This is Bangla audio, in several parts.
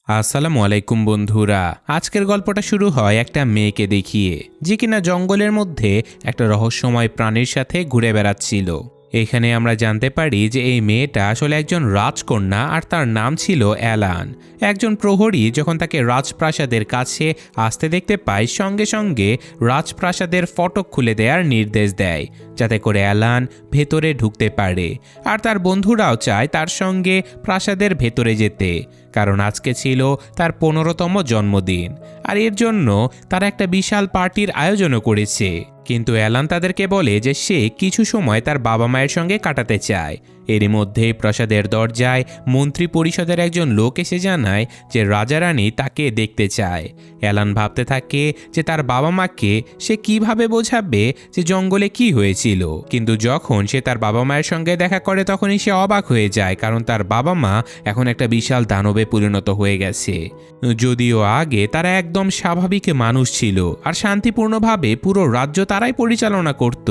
আসসালামু আলাইকুম বন্ধুরা। আজকের গল্পটা শুরু হয় একটা মেয়েকে দেখিয়ে, যে কিনা জঙ্গলের মধ্যে একটা রহস্যময় প্রাণীর সাথে ঘুরে বেড়াচ্ছিল। এখানে আমরা জানতে পারি যে এই মেয়েটা আসলে একজন রাজকন্যা, আর তার নাম ছিল অ্যালান। একজন প্রহরী যখন তাকে রাজপ্রাসাদের কাছে আসতে দেখতে পায়, সঙ্গে সঙ্গে রাজপ্রাসাদের ফটক খুলে দেওয়ার নির্দেশ দেয়, যাতে করে অ্যালান ভেতরে ঢুকতে পারে। আর তার বন্ধুরাও চায় তার সঙ্গে প্রাসাদের ভেতরে যেতে, কারণ আজকে ছিল তার 15তম জন্মদিন, আর এর জন্য তারা একটা বিশাল পার্টির আয়োজনও করেছে। কিন্তু অ্যালান তাদেরকে বলে যে সে কিছু সময় তার বাবা মায়ের সঙ্গে কাটাতে চায়। এরই মধ্যে প্রাসাদের দরজায় মন্ত্রী পরিষদের একজন লোক এসে জানায় যে রাজারানী তাকে দেখতে চায়। অ্যালান ভাবতে থাকে যে তার বাবা মাকে সে কিভাবে বোঝাবে যে জঙ্গলে কি হয়েছিল। কিন্তু যখন সে তার বাবা মায়ের সঙ্গে দেখা করে, তখনই সে অবাক হয়ে যায়, কারণ তার বাবা মা এখন একটা বিশাল দানবে পরিণত হয়ে গেছে। যদিও আগে তারা একদম স্বাভাবিক মানুষ ছিল আর শান্তিপূর্ণভাবে পুরো রাজ্য তারাই পরিচালনা করত,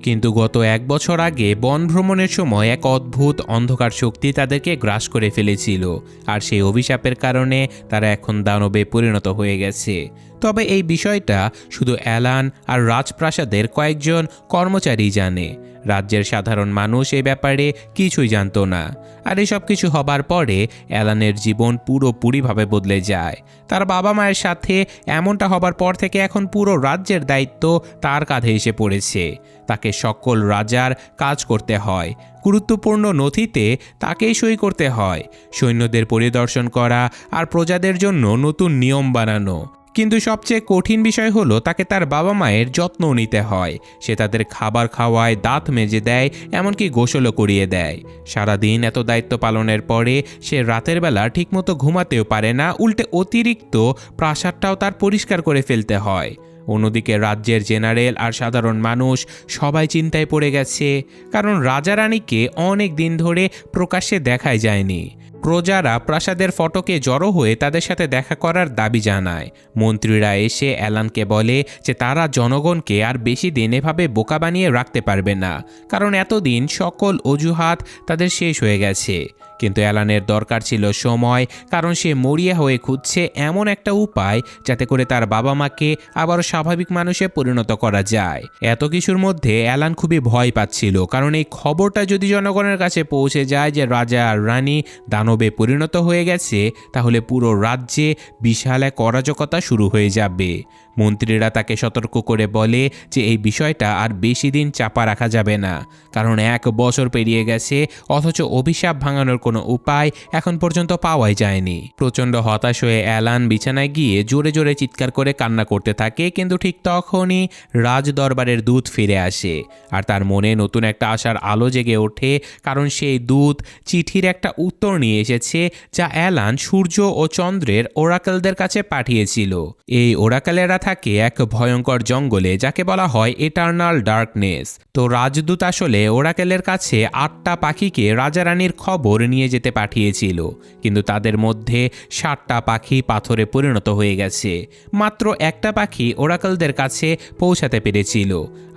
কিন্তু গত 1 বছর আগে বন ভ্রমণের সময় এক অদ্ভুত অন্ধকার শক্তি তাদেরকে গ্রাস করে ফেলেছিল, আর সেই অভিশাপের কারণে তারা এখন দানবে পরিণত হয়ে গেছে। তবে এই বিষয়টা শুধু অ্যালান আর রাজপ্রাসাদের কয়েকজন কর্মচারী জানে। রাজ্যের সাধারণ মানুষ এই ব্যাপারে কিছুই জানতো না। আর এসব কিছু হবার পরে অ্যালানের জীবন পুরোপুরিভাবে বদলে যায়। তার বাবা মায়ের সাথে এমনটা হবার পর থেকে এখন পুরো রাজ্যের দায়িত্ব তার কাঁধে এসে পড়েছে। তাকে সকল রাজার কাজ করতে হয়, গুরুত্বপূর্ণ নথিতে তাকেই সই করতে হয়, সৈন্যদের পরিদর্শন করা আর প্রজাদের জন্য নতুন নিয়ম বানানো। কিন্তু সবচেয়ে কঠিন বিষয় হলো তাকে তার বাবা মায়ের যত্ন নিতে হয়। সে তাদের খাবার খাওয়ায়, দাঁত মেজে দেয়, এমনকি গোসলও করিয়ে দেয়। সারাদিন এত দায়িত্ব পালনের পরে সে রাতের বেলা ঠিকমতো ঘুমাতেও পারে না, উল্টে অতিরিক্ত প্রাসাদটাও তার পরিষ্কার করে ফেলতে হয়। অন্যদিকে রাজ্যের জেনারেল আর সাধারণ মানুষ সবাই চিন্তায় পড়ে গেছে, কারণ রাজারানীকে অনেক দিন ধরে প্রকাশ্যে দেখাই যায়নি। প্রজারা প্রাসাদের ফটকে জড়ো হয়ে তাদের সাথে দেখা করার দাবি জানায়। মন্ত্রীরা এসে অ্যালানকে বলে যে তারা জনগণকে আর বেশি দিন এভাবে বোকা বানিয়ে রাখতে পারবে না, কারণ এতদিন সকল অজুহাত তাদের শেষ হয়ে গেছে। কিন্তু অ্যালানের দরকার ছিল সময়, কারণ সে মরিয়া হয়ে খুঁজছে এমন একটা উপায় যাতে করে তার বাবা মাকে আবারও স্বাভাবিক মানুষে পরিণত করা যায়। এত কিছুর মধ্যে অ্যালান খুবই ভয় পাচ্ছিল, কারণ এই খবরটা যদি জনগণের কাছে পৌঁছে যায় যে রাজা আর রানী দানবে পরিণত হয়ে গেছে, তাহলে পুরো রাজ্যে বিশাল এক অরাজকতা শুরু হয়ে যাবে। মন্ত্রীরা তাকে সতর্ক করে বলে যে এই বিষয়টা আর বেশি দিন চাপা রাখা যাবে না, কারণ 1 বছর পেরিয়ে গেছে, অথচ অভিশাপ ভাঙানোর কোনো উপায় এখন পর্যন্ত পাওয়াই যায়নি। প্রচণ্ড হতাশ হয়ে অ্যালান বিছানায় গিয়ে জোরে জোরে চিৎকার করে কান্না করতে থাকে। কিন্তু ঠিক তখনই রাজ দরবারের দূত ফিরে আসে, আর তার মনে নতুন একটা আশার আলো জেগে ওঠে, কারণ সেই দূত চিঠির একটা উত্তর নিয়ে এসেছে, যা অ্যালান সূর্য ও চন্দ্রের ওরাকেলদের কাছে পাঠিয়েছিল। এই ওরাকেলেরা থাকে এক ভয়ঙ্কর জঙ্গলে, যাকে বলা হয় এটার্নাল ডার্কনেস। তো রাজদূত আসলে ওরাকেলের কাছে 8টা পাখিকে রাজারানীর খবর নিয়ে যেতে পাঠিয়েছিল, কিন্তু তাদের মধ্যে 7টা পাখি পাথরে পরিণত হয়ে গেছে। মাত্র একটা পাখি ওরাকেলদের কাছে পৌঁছাতে পেরেছিল,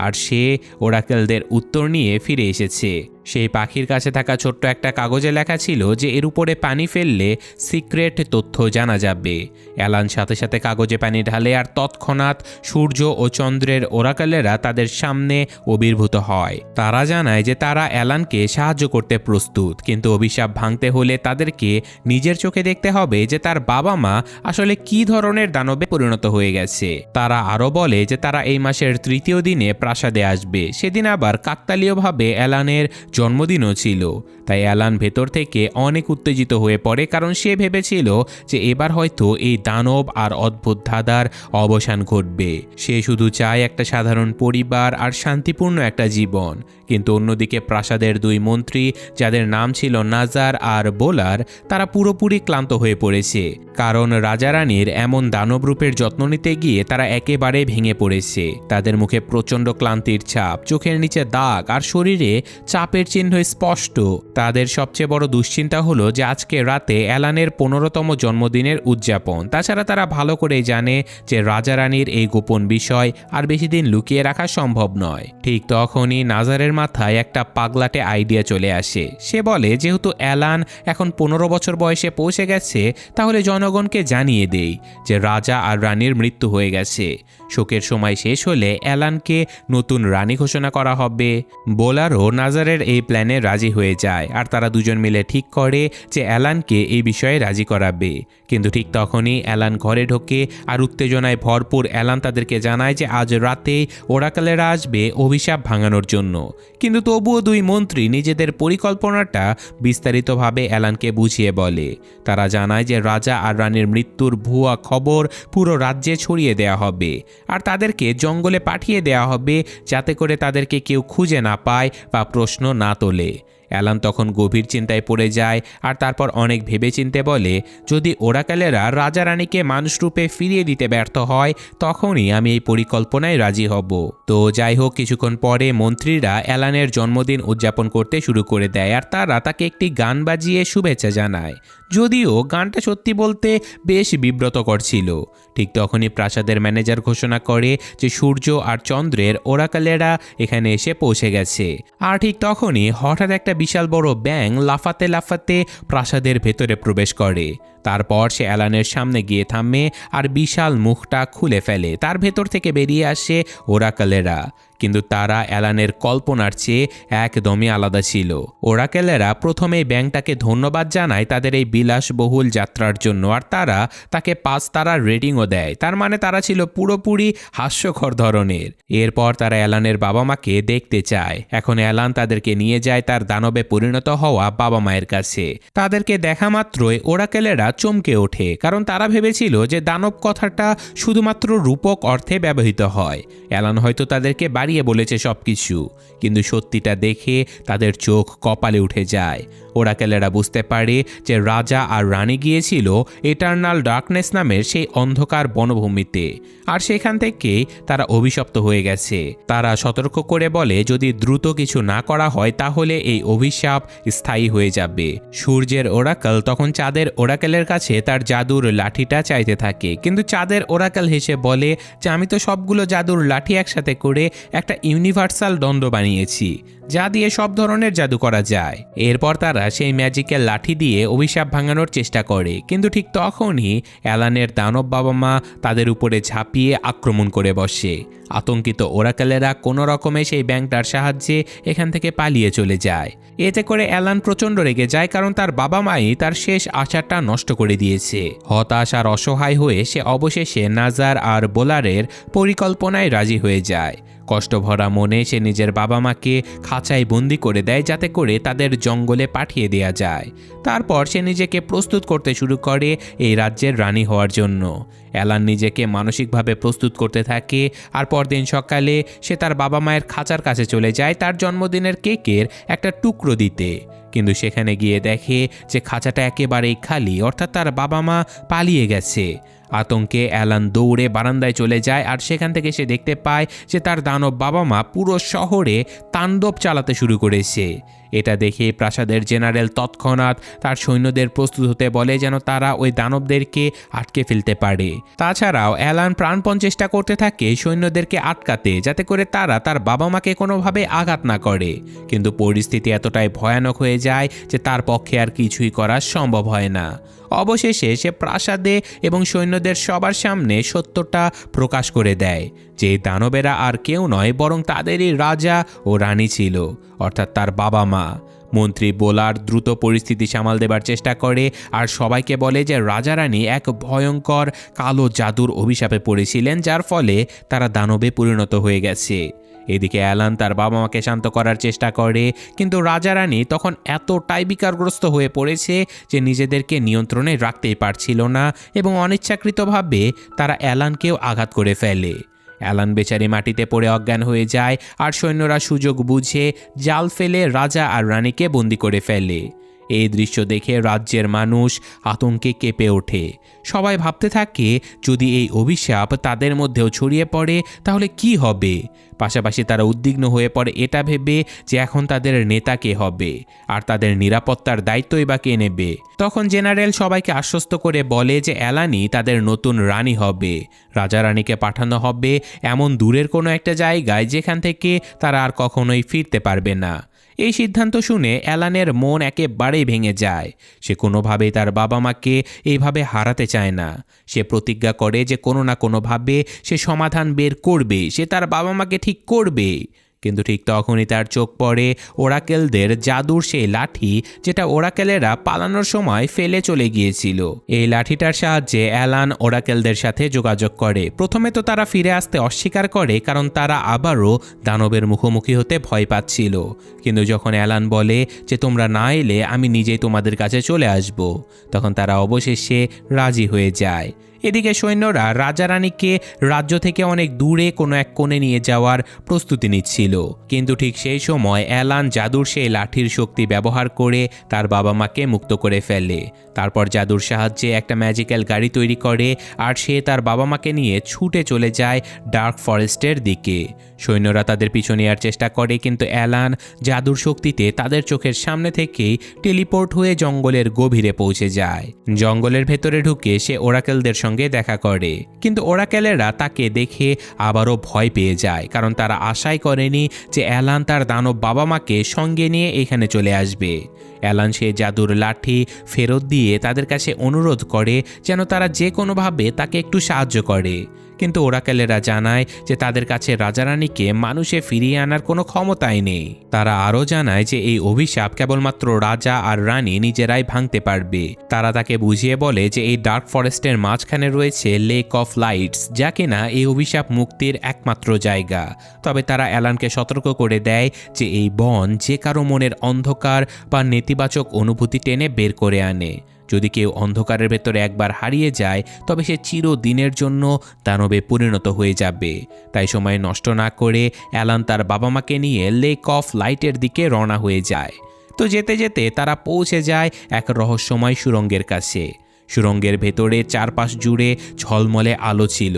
আর সে ওরাকেলদের উত্তর নিয়ে ফিরে এসেছে। সেই পাখির কাছে থাকা ছোট্ট একটা কাগজে লেখা ছিল যে এর উপরে পানি ফেললে সিক্রেট তথ্য জানা যাবে। অ্যালান সাথে সাথে কাগজে পানি ঢালে, আর তৎক্ষণাৎ সূর্য ও চন্দ্রের ওরাকেলেরা তাদের সামনে আবির্ভূত হয়। তারা জানায় যে তারা অ্যালানকে সাহায্য করতে প্রস্তুত, কিন্তু অভিশাপ ভাঙতে হলে তাদেরকে নিজের চোখে দেখতে হবে যে তার বাবা মা আসলে কি ধরনের দানবে পরিণত হয়ে গেছে। তারা আরও বলে যে তারা এই মাসের 3য় দিনে প্রাসাদে আসবে। সেদিন আবার কাকতালীয়ভাবে অ্যালানের জন্মদিনও ছিল। তাই অ্যালান ভেতর থেকে অনেক উত্তেজিত হয়ে পড়ে, কারণ সে ভেবেছিল যে এবার হয়তো এই দানব আর অদ্ভুত ধাঁধার অবসান ঘটবে। সে শুধু চায় একটা সাধারণ পরিবার আর শান্তিপূর্ণ একটা জীবন। কিন্তু অন্যদিকে প্রাসাদের 2 মন্ত্রী, যাদের নাম ছিল নাজার আর বোলার, তারা পুরোপুরি ক্লান্ত হয়ে পড়েছে, কারণ রাজারানীর এমন দানবরূপের যত্ন নিতে গিয়ে তারা একেবারে ভেঙে পড়েছে। তাদের মুখে প্রচণ্ড ক্লান্তির ছাপ, চোখের নিচে দাগ, আর শরীরে চাপের চিহ্ন স্পষ্ট। তাদের সবচেয়ে বড় দুশ্চিন্তা হলো যে আজকে রাতে অ্যালানের 15তম জন্মদিনের উদযাপন। তাছাড়া তারা ভালো করেই জানে যে রাজা রানীর এই গোপন বিষয় আর বেশি দিন লুকিয়ে রাখা সম্ভব নয়। ঠিক তখনই নাজারের মাথায় একটা পাগলাটে আইডিয়া চলে আসে। সে বলে, যেহেতু অ্যালান এখন 15 বছর বয়সে পৌঁছে গেছে, তাহলে জনগণকে জানিয়ে দেই যে রাজা আর রানীর মৃত্যু হয়ে গেছে। শোকের সময় শেষ হলে অ্যালানকে নতুন রানী ঘোষণা করা হবে। বোলারও নাজারের এই প্ল্যানে রাজি হয়ে যায় আর তারা দুজন মিলে ঠিক করে যে অ্যালানকে এই বিষয়ে রাজি করাবে। কিন্তু ঠিক তখনই অ্যালান ঘরে ঢোকে আর উত্তেজনায় ভরপুর অ্যালান তাদেরকে জানায় যে আজ রাতে ওরাকালেরা আসবে অভিশাপ ভাঙানোর জন্য। কিন্তু তবুও দুই মন্ত্রী নিজেদের পরিকল্পনাটা বিস্তারিতভাবে অ্যালানকে বুঝিয়ে বলে। তারা জানায় যে রাজা আর রানীর মৃত্যুর ভুয়া খবর পুরো রাজ্যে ছড়িয়ে দেয়া হবে আর তাদেরকে জঙ্গলে পাঠিয়ে দেয়া হবে, যাতে করে তাদেরকে কেউ খুঁজে না পায় বা প্রশ্ন না তোলে। অ্যালান তখন গভীর চিন্তায় পড়ে যায় আর তারপর অনেক ভেবেচিন্তে বলে, যদি ওরাকালেরা রাজা রানীকে মানুষরূপে ফিরিয়ে দিতে ব্যর্থ হয়, তখনই আমি এই পরিকল্পনায় রাজি হব। তো যাই হোক, কিছুক্ষণ পরে মন্ত্রীরা অ্যালানের জন্মদিন উদযাপন করতে শুরু করে দেয় আর তারা তাকে একটি গান বাজিয়ে শুভেচ্ছা জানায়। যদিও গানটা সত্যি বলতে বেশ বিব্রতকর ছিল। ঠিক তখনই প্রাসাদের ম্যানেজার ঘোষণা করে যে সূর্য আর চন্দ্রের ওরাকালেরা এখানে এসে পৌঁছে গেছে। আর ঠিক তখনই হঠাৎ একটা বিশাল বড় ব্যাঙ লাফাতে লাফাতে প্রাসাদের ভেতরে প্রবেশ করে। তারপর সে অ্যালানের সামনে গিয়ে থামে আর বিশাল মুখটা খুলে ফেলে। তার ভেতর থেকে বেরিয়ে আসে ওরাকালেরা, কিন্তু তারা অ্যালানের কল্পনার চেয়ে একদমই আলাদা ছিল। ওরাকেলেরা প্রথমে ব্যাংকটাকে ধন্যবাদ জানায় তাদের এই বিলাসবহুল যাত্রার জন্য আর তারা তাকে 5 তারার রেটিংও দেয়। তার মানে তারা ছিল পুরোপুরি হাস্যকর ধরনের। এরপর তারা অ্যালানের বাবা মাকে দেখতে চায়। এখন অ্যালান তাদেরকে নিয়ে যায় তার দানবে পরিণত হওয়া বাবা মায়ের কাছে। তাদেরকে দেখা মাত্রই ওরাকেলেরা চমকে ওঠে, কারণ তারা ভেবেছিল যে দানব কথাটা শুধুমাত্র রূপক অর্থে ব্যবহৃত হয়। অ্যালান হয়তো তাদেরকে বাড়িয়ে বলেছে সবকিছু, কিন্তু সত্যিটা দেখে তাদের চোখ কপালে উঠে যায়। ওরাকেলেরা বুঝতে পারে যে রাজা আর রানী গিয়েছিল ইটারনাল ডার্কনেস নামের সেই অন্ধকার বনভূমিতে, আর সেখান থেকেই তারা অভিশপ্ত হয়ে গেছে। তারা সতর্ক করে বলে, যদি দ্রুত কিছু না করা হয় তাহলে এই অভিশাপ স্থায়ী হয়ে যাবে। সূর্যের ওরাকেল তখন চাঁদের ওরাকেলের কাছে তার জাদুর লাঠিটা চাইতে থাকে, কিন্তু চাঁদের ওরাকেল হেসে বলে যে আমি তো সবগুলো জাদুর লাঠি একসাথে করে একটা ইউনিভার্সাল দণ্ড বানিয়েছি, যা দিয়ে সব ধরনের জাদু করা যায়। এরপর তারা সেই ম্যাজিক্যাল লাঠি দিয়ে অভিশাপ ভাঙানোর চেষ্টা করে, কিন্তু ঠিক তখনই অ্যালানের দানব বাবা মা তাদের উপরে ঝাঁপিয়ে আক্রমণ করে বসে। আতঙ্কিত ওরাকেলেরা কোনো রকমে সেই ব্যাংকটার সাহায্যে এখান থেকে পালিয়ে চলে যায়। এতে করে অ্যালান প্রচণ্ড রেগে যায়, কারণ তার বাবা মাই তার শেষ আশাটা নষ্ট করে দিয়েছে। হতাশ আর অসহায় হয়ে সে অবশেষে নাজার আর বোলারের পরিকল্পনায় রাজি হয়ে যায়। কষ্টভরা মনে সে নিজের বাবা মাকে খাঁচায় বন্দি করে দেয়, যাতে করে তাদের জঙ্গলে পাঠিয়ে দেয়া যায়। তারপর সে নিজেকে প্রস্তুত করতে শুরু করে এই রাজ্যের রানী হওয়ার জন্য। অ্যালান নিজেকে মানসিকভাবে প্রস্তুত করতে থাকে আর পরদিন সকালে সে তার বাবা মায়ের খাঁচার কাছে চলে যায় তার জন্মদিনের কেকের একটা টুকরো দিতে। কিন্তু সেখানে গিয়ে দেখে যে খাঁচাটা একেবারেই খালি, অর্থাৎ তার বাবা মা পালিয়ে গেছে। আতঙ্কে অ্যালান দৌড়ে বারান্দায় চলে যায় আর সেখান থেকে সে দেখতে পায় যে তার দানব বাবা মা পুরো শহরে তাণ্ডব চালাতে শুরু করেছে। এটা দেখে প্রাসাদের জেনারেল তৎক্ষণাৎ তার সৈন্যদের প্রস্তুত হতে বলে, যেন তারা ওই দানবদেরকে আটকে ফেলতে পারে। তাছাড়াও অ্যালান প্রাণপণ চেষ্টা করতে থাকে সৈন্যদেরকে আটকাতে, যাতে করে তারা তার বাবা মাকে কোনোভাবে আঘাত না করে। কিন্তু পরিস্থিতি এতটাই ভয়ানক হয়ে যায় যে তার পক্ষে আর কিছুই করা সম্ভব হয় না। অবশেষে সে প্রাসাদে এবং সৈন্যদের সবার সামনে সত্যটা প্রকাশ করে দেয় যে দানবেরা আর কেউ নয়, বরং তাদেরই রাজা ও রানী ছিল, অর্থাৎ তার বাবা মা। মন্ত্রী বোলার দ্রুত পরিস্থিতি সামাল দেবার চেষ্টা করে আর সবাইকে বলে যে রাজা রানী এক ভয়ঙ্কর কালো জাদুর অভিশাপে পড়েছিলেন, যার ফলে তারা দানবে পরিণত হয়ে গেছে। এদিকে অ্যালান তার বাবা মাকে শান্ত করার চেষ্টা করে, কিন্তু রাজা রানী তখন এতটাই বিকারগ্রস্ত হয়ে পড়েছে যে নিজেদেরকে নিয়ন্ত্রণে রাখতেই পারছিল না এবং অনিচ্ছাকৃতভাবে তারা অ্যালানকেও আঘাত করে ফেলে। অ্যালান বেচারি মাটিতে পড়ে অজ্ঞান হয়ে যায় আর সৈন্যরা সুযোগ বুঝে জাল ফেলে রাজা আর রানীকে বন্দি করে ফেলে। এই দৃশ্য দেখে রাজ্যের মানুষ আতঙ্কে কেঁপে ওঠে। সবাই ভাবতে থাকে যদি এই অভিশাপ তাদের মধ্যেও ছড়িয়ে পড়ে তাহলে কি হবে। পাশাপাশি তারা উদ্বিগ্ন হয়ে পড়ে এটা ভেবে যে এখন তাদের নেতা কে হবে আর তাদের নিরাপত্তার দায়িত্বই বা কে নেবে। তখন জেনারেল সবাইকে আশ্বস্ত করে বলে যে অ্যালানি তাদের নতুন রানী হবে। রাজা রানীকে পাঠানো হবে এমন দূরের কোনো একটা জায়গায় যেখান থেকে তারা আর কখনোই ফিরতে পারবে না। এই সিদ্ধান্ত শুনে অ্যালানের মন একেবারেই ভেঙে যায়। সে কোনোভাবেই তার বাবা মাকে এইভাবে হারাতে চায় না। সে প্রতিজ্ঞা করে যে কোনো না কোনোভাবে সে সমাধান বের করবে, সে তার বাবা মাকে ঠিক করবে। কিন্তু ঠিক তখনই তার চোখ পড়ে ওরাকেলদের জাদুর সেই লাঠি, যেটা ওরাকেলেরা পালানোর সময় ফেলে চলে গিয়েছিল। এই লাঠিটার সাহায্যে অ্যালান ওরাকেলদের সাথে যোগাযোগ করে। প্রথমে তো তারা ফিরে আসতে অস্বীকার করে, কারণ তারা আবারও দানবের মুখোমুখি হতে ভয় পাচ্ছিল। কিন্তু যখন অ্যালান বলে যে তোমরা না এলে আমি নিজেই তোমাদের কাছে চলে আসব, তখন তারা অবশেষে রাজি হয়ে যায়। এদিকে সৈন্যরা রাজা রানীকে রাজ্য থেকে অনেক দূরে কোনো এক কোণে নিয়ে যাওয়ার প্রস্তুতি নিচ্ছিল। কিন্তু ঠিক সেই সময় অ্যালান জাদুর সেই লাঠির শক্তি ব্যবহার করে তার বাবা মাকে মুক্ত করে ফেলে। তারপর জাদুর সাহায্যে একটা ম্যাজিক্যাল গাড়ি তৈরি করে আর সে তার বাবা মাকে নিয়ে ছুটে চলে যায় ডার্ক ফরেস্টের দিকে। সৈন্যরা তাদের পিছু নেওয়ার চেষ্টা করে, কিন্তু অ্যালান জাদুর শক্তিতে তাদের চোখের সামনে থেকেই টেলিপোর্ট হয়ে জঙ্গলের গভীরে পৌঁছে যায়। জঙ্গলের ভেতরে ঢুকে সে ওরাকেলদের সঙ্গে দেখা করে, কিন্তু ওরাকেলেরা তাকে দেখে আবারও ভয় পেয়ে যায়, কারণ তারা আশাই করেনি যে অ্যালান তার দানব বাবা মাকে সঙ্গে নিয়ে এখানে চলে আসবে। অ্যালান সে জাদুর লাঠি ফেরত দিয়ে তাদের কাছে অনুরোধ করে যেন তারা যে কোনোভাবে তাকে একটু সাহায্য করে। কিন্তু ওরাকেলেরা জানায় যে তাদের কাছে রাজারানীকে মানুষে ফিরিয়ে আনার কোনো ক্ষমতাই নেই। তারা আরও জানায় যে এই অভিশাপ কেবলমাত্র রাজা আর রানী নিজেরাই ভাঙতে পারবে। তারা তাকে বুঝিয়ে বলে যে এই ডার্ক ফরেস্টের মাঝখানে রয়েছে লেক অফ লাইটস, যা কিনা এই অভিশাপ মুক্তির একমাত্র জায়গা। তবে তারা অ্যালানকে সতর্ক করে দেয় যে এই বন যে কারো মনের অন্ধকার বা নেতিবাচক অনুভূতি টেনে বের করে আনে। যদি কেউ অন্ধকারের ভেতরে একবার হারিয়ে যায় তবে সে চিরদিনের জন্য দানবে পরিণত হয়ে যাবে। তাই সময় নষ্ট না করে অ্যালান তার বাবা মাকে নিয়ে লেক অফ লাইটের দিকে রওনা হয়ে যায়। তো যেতে যেতে তারা পৌঁছে যায় এক রহস্যময় সুড়ঙ্গের কাছে। সুড়ঙ্গের ভেতরে চারপাশ জুড়ে ঝলমলে আলো ছিল,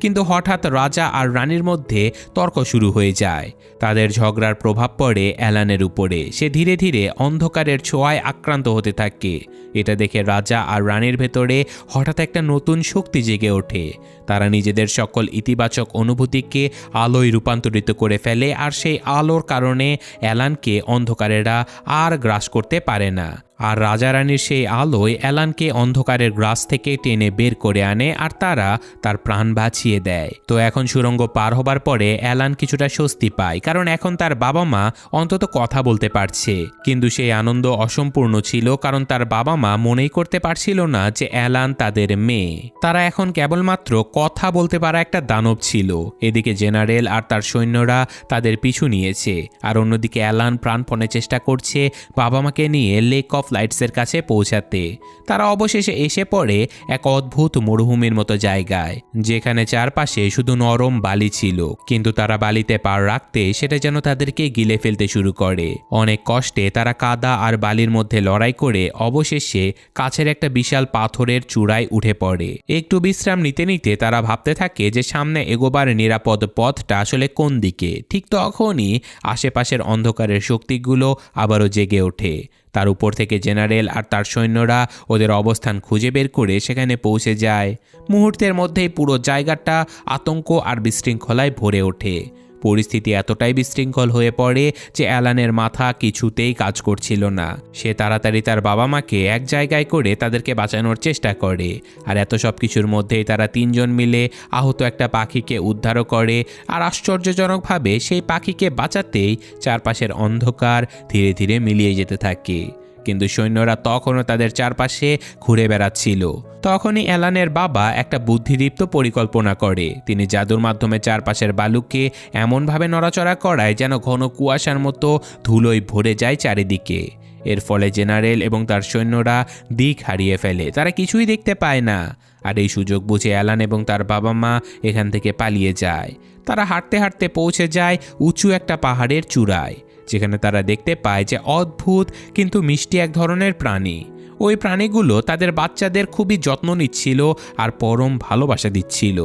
কিন্তু হঠাৎ রাজা আর রানীর মধ্যে তর্ক শুরু হয়ে যায়। তাদের ঝগড়ার প্রভাব পড়ে অ্যালানের উপরে। সে ধীরে ধীরে অন্ধকারের ছোঁয়ায় আক্রান্ত হতে থাকে। এটা দেখে রাজা আর রানীর ভেতরে হঠাৎ একটা নতুন শক্তি জেগে ওঠে। তারা নিজেদের সকল ইতিবাচক অনুভূতিকে আলোয় রূপান্তরিত করে ফেলে, আর সেই আলোর কারণে অ্যালানকে অন্ধকারেরা আর গ্রাস করতে পারে না। আর রাজা রানীর সেই আলোয় অ্যালানকে অন্ধকারের গ্রাস থেকে টেনে বের করে আনে আর তারা তার প্রাণ বাঁচিয়ে দেয়। তো এখন সুড়ঙ্গ পার হবার পরে অ্যালান কিছুটা স্বস্তি পায়, কারণ এখন তার বাবা মা অন্তত কথা বলতে পারছে। কিন্তু সেই আনন্দ অসম্পূর্ণ ছিল, কারণ তার বাবা মা মনেই করতে পারছিল না যে অ্যালান তাদের মেয়ে। তারা এখন কেবলমাত্র কথা বলতে পারা একটা দানব ছিল। এদিকে জেনারেল আর তার সৈন্যরা তাদের পিছু নিয়েছে, আর অন্যদিকে অ্যালান প্রাণপণে চেষ্টা করছে বাবা মাকে নিয়ে লেক অফ লাইটসের কাছে পৌঁছাতে। তারা অবশেষে এসে পড়ে এক অদ্ভুত মরুভূমির মতো জায়গায়, যেখানে চারপাশে শুধু নরম বালি ছিল, কিন্তু তারা বালিতে পা রাখতে সেটা যেন তাদেরকে গিলে ফেলতে শুরু করে। অনেক কষ্টে তারা কাদা আর বালির মধ্যে লড়াই করে অবশেষে কাছের একটা বিশাল পাথরের চূড়ায় উঠে পড়ে। একটু বিশ্রাম নিতে নিতে তারা ভাবতে থাকে যে সামনে এগোবার নিরাপদ পথটা আসলে কোন দিকে। ঠিক তখনই আশেপাশের অন্ধকারের শক্তিগুলো আবারও জেগে ওঠে। তার উপর থেকে জেনারেল আর তার সৈন্যরা ওদের অবস্থান খুঁজে বের করে সেখানে পৌঁছে যায়। মুহূর্তের মধ্যেই পুরো জায়গাটা আতঙ্ক আর বিশৃঙ্খলায় ভরে ওঠে। পরিস্থিতি এতটাই বিশৃঙ্খল হয়ে পড়ে যে অ্যালানের মাথা কিছুতেই কাজ করছিল না। সে তাড়াতাড়ি তার বাবা মাকে এক জায়গায় করে তাদেরকে বাঁচানোর চেষ্টা করে, আর এত সব কিছুর মধ্যেই তারা তিনজন মিলে আহত একটা পাখিকে উদ্ধারও করে। আর আশ্চর্যজনকভাবে সেই পাখিকে বাঁচাতেই চারপাশের অন্ধকার ধীরে ধীরে মিলিয়ে যেতে থাকে। কিন্তু সৈন্যরা তখনও তাদের চারপাশে ঘুরে বেড়াচ্ছিল। তখনই অ্যালানের বাবা একটা বুদ্ধিদীপ্ত পরিকল্পনা করে। তিনি জাদুর মাধ্যমে চারপাশের বালুকে এমনভাবে নড়াচড়া করায় যেন ঘন কুয়াশার মতো ধুলোয় ভরে যায় চারিদিকে। এর ফলে জেনারেল এবং তার সৈন্যরা দিক হারিয়ে ফেলে, তারা কিছুই দেখতে পায় না। আর এই সুযোগ বুঝে অ্যালান এবং তার বাবা মা এখান থেকে পালিয়ে যায়। তারা হাঁটতে হাঁটতে পৌঁছে যায় উঁচু একটা পাহাড়ের চূড়ায়। যেখানে তারা দেখতে পায় যে অদ্ভুত কিন্তু মিষ্টি এক ধরনের প্রাণী। ওই প্রাণীগুলো তাদের বাচ্চাদের খুবই যত্ন নিচ্ছিল আর পরম ভালোবাসা দিচ্ছিল।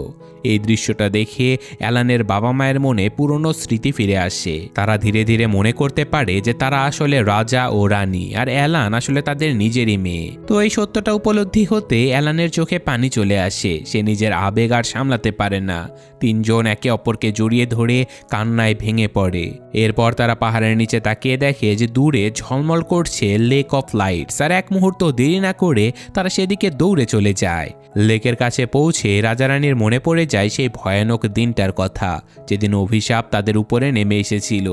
এই দৃশ্যটা দেখে অ্যালানের বাবা মায়ের মনে পুরনো স্মৃতি ফিরে আসে। তারা ধীরে ধীরে মনে করতে পারে যে তারা আসলে রাজা ও রানী, আর অ্যালান আসলে তাদের নিজেরই মেয়ে। তো এই সত্যটা উপলব্ধি হতে অ্যালানের চোখে পানি চলে আসে। সে নিজের আবেগ আর সামলাতে পারে না। তিনজন একে অপরকে জড়িয়ে ধরে কান্নায় ভেঙে পড়ে। এরপর তারা পাহাড়ের নিচে তাকিয়ে দেখে যে দূরে ঝলমল করছে লেক অফ লাইটস, আর এক মুহূর্ত দেরি না করে তারা সেদিকে দৌড়ে চলে যায়। লেকের কাছে পৌঁছে রাজা রানীর মনে পড়ে যায় সেই ভয়ানক দিনটার কথা, যেদিন অভিশাপ তাদের উপরে নেমে এসেছিল।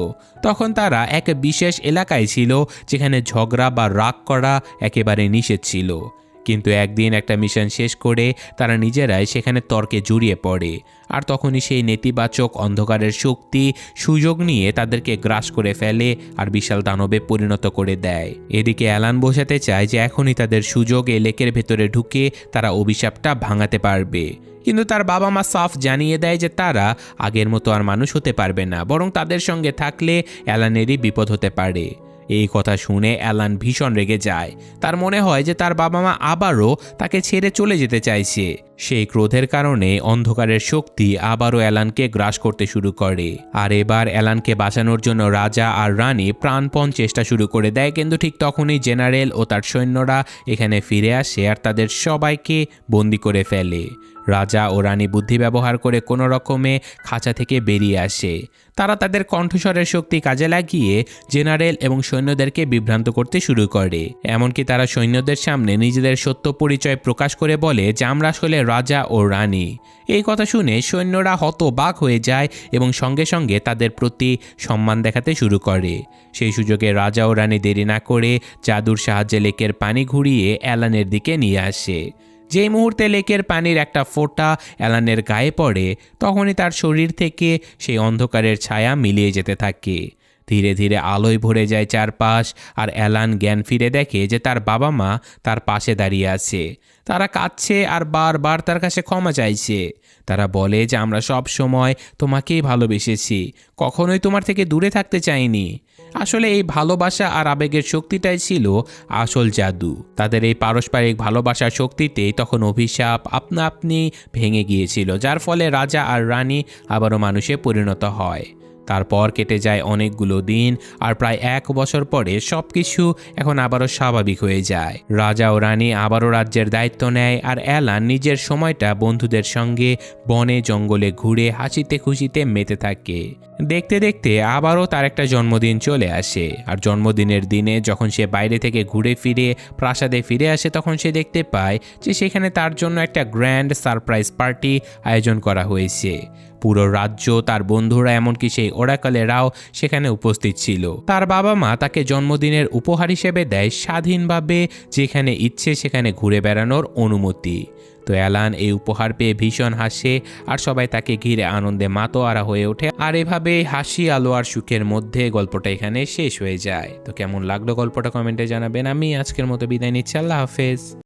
তখন তারা এক বিশেষ এলাকায় ছিল যেখানে ঝগড়া বা রাগ করা একেবারে নিষেধ ছিল। কিন্তু একদিন একটা মিশন শেষ করে তারা নিজেরাই সেখানে তর্কে জড়িয়ে পড়ে, আর তখনই সেই নেতিবাচক অন্ধকারের শক্তি সুযোগ নিয়ে তাদেরকে গ্রাস করে ফেলে আর বিশাল দানবে পরিণত করে দেয়। এদিকে অ্যালান বোঝাতে চায় যে এখনই তাদের সুযোগ এই লেকের ভেতরে ঢুকে তারা অভিশাপটা ভাঙাতে পারবে। কিন্তু তার বাবা মা সাফ জানিয়ে দেয় যে তারা আগের মতো আর মানুষ হতে পারবে না, বরং তাদের সঙ্গে থাকলে অ্যালানেরই বিপদ হতে পারে। এই কথা শুনে অ্যালান ভীষণ রেগে যায়। তার মনে হয় যে তার বাবা মা আবারও তাকে ছেড়ে চলে যেতে চাইছে। সেই ক্রোধের কারণে অন্ধকারের শক্তি আবারও অ্যালানকে গ্রাস করতে শুরু করে। আর এবার অ্যালানকে বাঁচানোর জন্য রাজা আর রানী প্রাণপণ চেষ্টা শুরু করে দেয়। কিন্তু ঠিক তখনই জেনারেল ও তার সৈন্যরা এখানে ফিরে আসে আর তাদের সবাইকে বন্দি করে ফেলে। রাজা ও রানী বুদ্ধি ব্যবহার করে কোনো রকমে খাঁচা থেকে বেরিয়ে আসে। তারা তাদের কণ্ঠস্বরের শক্তি কাজে লাগিয়ে জেনারেল এবং সৈন্যদেরকে বিভ্রান্ত করতে শুরু করে। এমনকি তারা সৈন্যদের সামনে নিজেদের সত্য পরিচয় প্রকাশ করে বলে যে আমরা আসলে রাজা ও রানী। এই কথা শুনে সৈন্যরা হতবাক হয়ে যায় এবং সঙ্গে সঙ্গে তাদের প্রতি সম্মান দেখাতে শুরু করে। সেই সুযোগে রাজা ও রানী দেরি না করে জাদুর সাহায্যে লেকের পানি ঘুরিয়ে অ্যালানের দিকে নিয়ে আসে। যেই মুহূর্তে লেকের পানির একটা ফোঁটা অ্যালানের গায়ে পড়ে, তখনই তার শরীর থেকে সেই অন্ধকারের ছায়া মিলিয়ে যেতে থাকে। ধীরে ধীরে আলোয় ভরে যায় চারপাশ, আর অ্যালান জ্ঞান ফিরে দেখে যে তার বাবা মা তার পাশে দাঁড়িয়ে আছে। তারা কাঁদছে আর বারবার তার কাছে ক্ষমা চাইছে। তারা বলে যে আমরা সব সময় তোমাকেই ভালোবেসেছি, কখনোই তোমার থেকে দূরে থাকতে চাইনি। আসলে এই ভালোবাসা আর আবেগের শক্তিটাই ছিল আসল জাদু। তাদের এই পারস্পরিক ভালোবাসার শক্তিতেই তখন অভিশাপ আপনা আপনি ভেঙে গিয়েছিল, যার ফলে রাজা আর রানী আবারও মানুষে পরিণত হয়। তারপর কেটে যায় অনেকগুলো দিন, আর প্রায় 1 বছর পরে সবকিছু এখন আবারও স্বাভাবিক হয়ে যায়। রাজা ও রানী আবারও রাজ্যের দায়িত্ব নেয়, আর অ্যালান নিজের সময়টা বন্ধুদের সঙ্গে বনে জঙ্গলে ঘুরে হাসিতে খুশিতে মেতে থাকে। দেখতে দেখতে আবারও তার একটা জন্মদিন চলে আসে, আর জন্মদিনের দিনে যখন সে বাইরে থেকে ঘুরে ফিরে প্রাসাদে ফিরে আসে, তখন সে দেখতে পায় যে সেখানে তার জন্য একটা গ্র্যান্ড সারপ্রাইজ পার্টি আয়োজন করা হয়েছে। পুরো রাজ্য, তার বন্ধুরা, এমনকি সেই ওরাকলেরাও সেখানে উপস্থিত ছিল। তার বাবা মা তাকে জন্মদিনের উপহার হিসেবে দেয় স্বাধীনভাবে যেখানে ইচ্ছে সেখানে ঘুরে বেড়ানোর অনুমতি। তো অ্যালান এই উপহার পেয়ে ভীষণ হাসে, আর সবাই তাকে ঘিরে আনন্দে মাতোয়ারা হয়ে ওঠে। আর এভাবে হাসি আলো আর সুখের মধ্যে গল্পটা এখানে শেষ হয়ে যায়। তো কেমন লাগলো গল্পটা কমেন্টে জানাবেন। আমি আজকের মতো বিদায় নিচ্ছি। আল্লাহ হাফেজ।